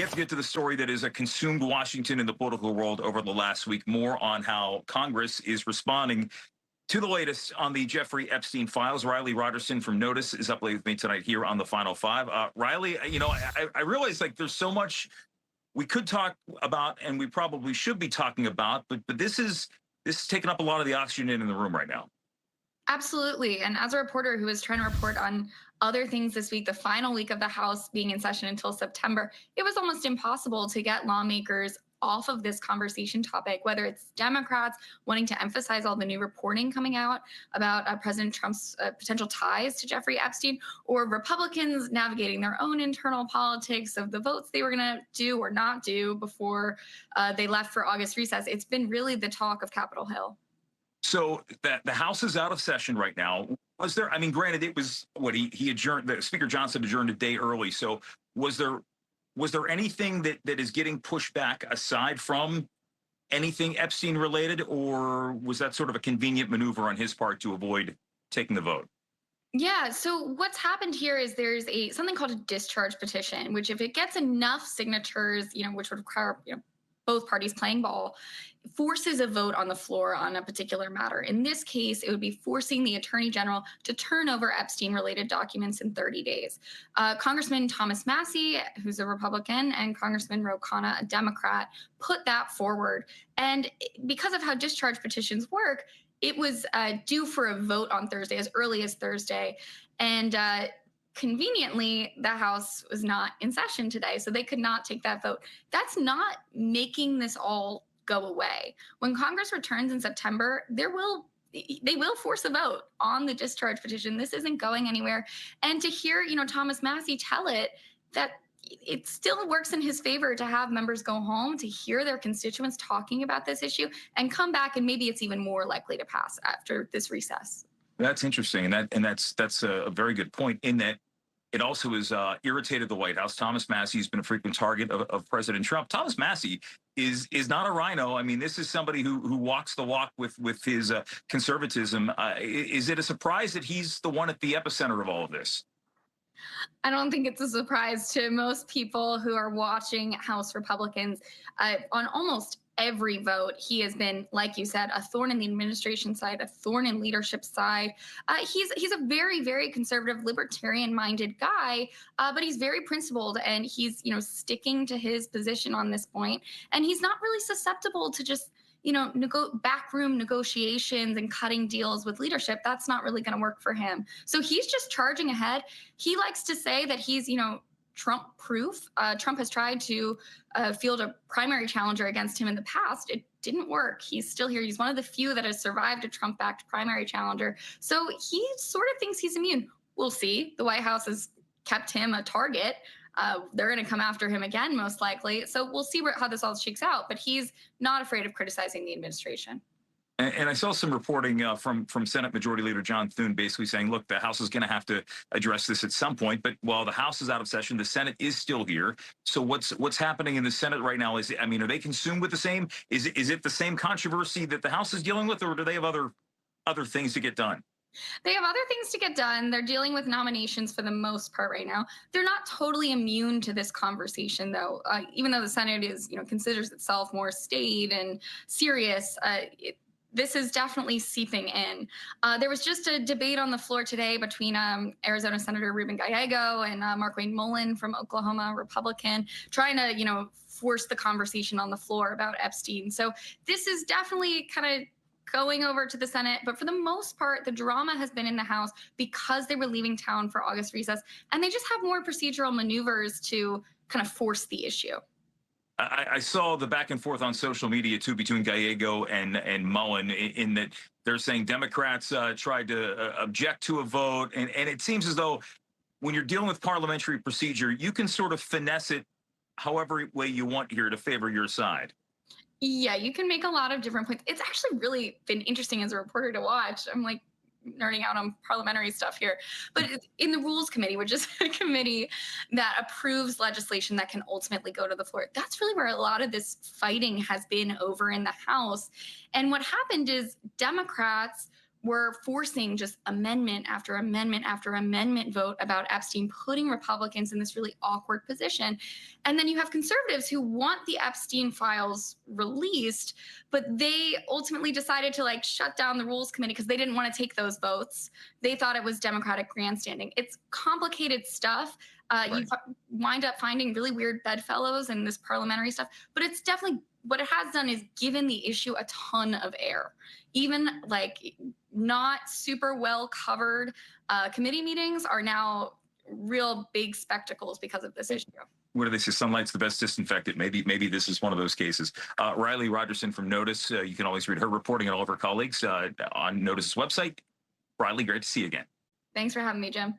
have to get to the story that has consumed Washington and the political world over the last week. More on how Congress is responding to the latest on the Jeffrey Epstein files. Riley Rogerson from NOTUS is up late with me tonight here on the Final Five. Riley, I realize like there's so much we could talk about and we probably should be talking about, but this is taking up a lot of the oxygen in the room right now. Absolutely. And as a reporter who was trying to report on other things this week, the final week of the House being in session until September, it was almost impossible to get lawmakers off of this conversation topic, whether it's Democrats wanting to emphasize all the new reporting coming out about President Trump's potential ties to Jeffrey Epstein, or Republicans navigating their own internal politics of the votes they were going to do or not do before they left for August recess. It's been really the talk of Capitol Hill. So that the House is out of session right now. Was there? I mean, granted, it was what he adjourned. The Speaker Johnson adjourned a day early. So was there anything that is getting pushed back aside from anything Epstein related, or was that sort of a convenient maneuver on his part to avoid taking the vote? Yeah, so what's happened here is there's something called a discharge petition, which if it gets enough signatures, which would require both parties playing ball, forces a vote on the floor on a particular matter. In this case, it would be forcing the Attorney General to turn over Epstein-related documents in 30 days. Congressman Thomas Massie, who's a Republican, and Congressman Ro Khanna, a Democrat, put that forward. And because of how discharge petitions work, it was due for a vote on Thursday, as early as Thursday. And conveniently, the House was not in session today, so they could not take that vote. That's not making this all go away. When Congress returns in September, they will force a vote on the discharge petition. This isn't going anywhere. And to hear, Thomas Massie tell it that it still works in his favor to have members go home, to hear their constituents talking about this issue, and come back, and maybe it's even more likely to pass after this recess. That's interesting, and that's a very good point. In that, it also has irritated the White House. Thomas Massie has been a frequent target of President Trump. Thomas Massie is not a rhino. I mean, this is somebody who walks the walk with his conservatism. Is it a surprise that he's the one at the epicenter of all of this? I don't think it's a surprise to most people who are watching House Republicans. On almost every vote, he has been, like you said, a thorn in the administration side, a thorn in leadership side. He's a very, very conservative, libertarian-minded guy, but he's very principled, and he's sticking to his position on this point. And he's not really susceptible to just backroom negotiations and cutting deals with leadership. That's not really going to work for him. So he's just charging ahead. He likes to say that he's Trump-proof. Trump has tried to field a primary challenger against him in the past. It didn't work. He's still here. He's one of the few that has survived a Trump-backed primary challenger. So he sort of thinks he's immune. We'll see. The White House has kept him a target. They're going to come after him again, most likely. So we'll see how this all shakes out. But he's not afraid of criticizing the administration. And I saw some reporting from Senate Majority Leader John Thune basically saying, look, the House is going to have to address this at some point. But while the House is out of session, the Senate is still here. So what's happening in the Senate right now? Are they consumed with the same? Is it the same controversy that the House is dealing with, or do they have other things to get done? They have other things to get done. They're dealing with nominations for the most part right now. They're not totally immune to this conversation, though. Even though the Senate is, considers itself more staid and serious, this is definitely seeping in. There was just a debate on the floor today between Arizona Senator Ruben Gallego and Markwayne Mullin from Oklahoma, Republican, trying to, force the conversation on the floor about Epstein. So this is definitely kind of going over to the Senate. But for the most part, the drama has been in the House because they were leaving town for August recess, and they just have more procedural maneuvers to kind of force the issue. I saw the back and forth on social media, too, between Gallego and Mullin, in that they're saying Democrats tried to object to a vote. And it seems as though when you're dealing with parliamentary procedure, you can sort of finesse it however way you want here to favor your side. Yeah, you can make a lot of different points. It's actually really been interesting as a reporter to watch. I'm like nerding out on parliamentary stuff here. But in the Rules Committee, which is a committee that approves legislation that can ultimately go to the floor, that's really where a lot of this fighting has been over in the House. And what happened is Democrats were forcing just amendment after amendment after amendment vote about Epstein, putting Republicans in this really awkward position. And then you have conservatives who want the Epstein files released, but they ultimately decided to like shut down the Rules Committee because they didn't want to take those votes. They thought it was Democratic grandstanding. It's complicated stuff. You wind up finding really weird bedfellows and this parliamentary stuff, but it's definitely, what it has done is given the issue a ton of air. Even like not super well covered committee meetings are now real big spectacles because of this issue. What do they say? Sunlight's the best disinfectant. Maybe this is one of those cases. Riley Rogerson from NOTUS. You can always read her reporting and all of her colleagues on NOTUS's website. Riley, great to see you again. Thanks for having me, Jim.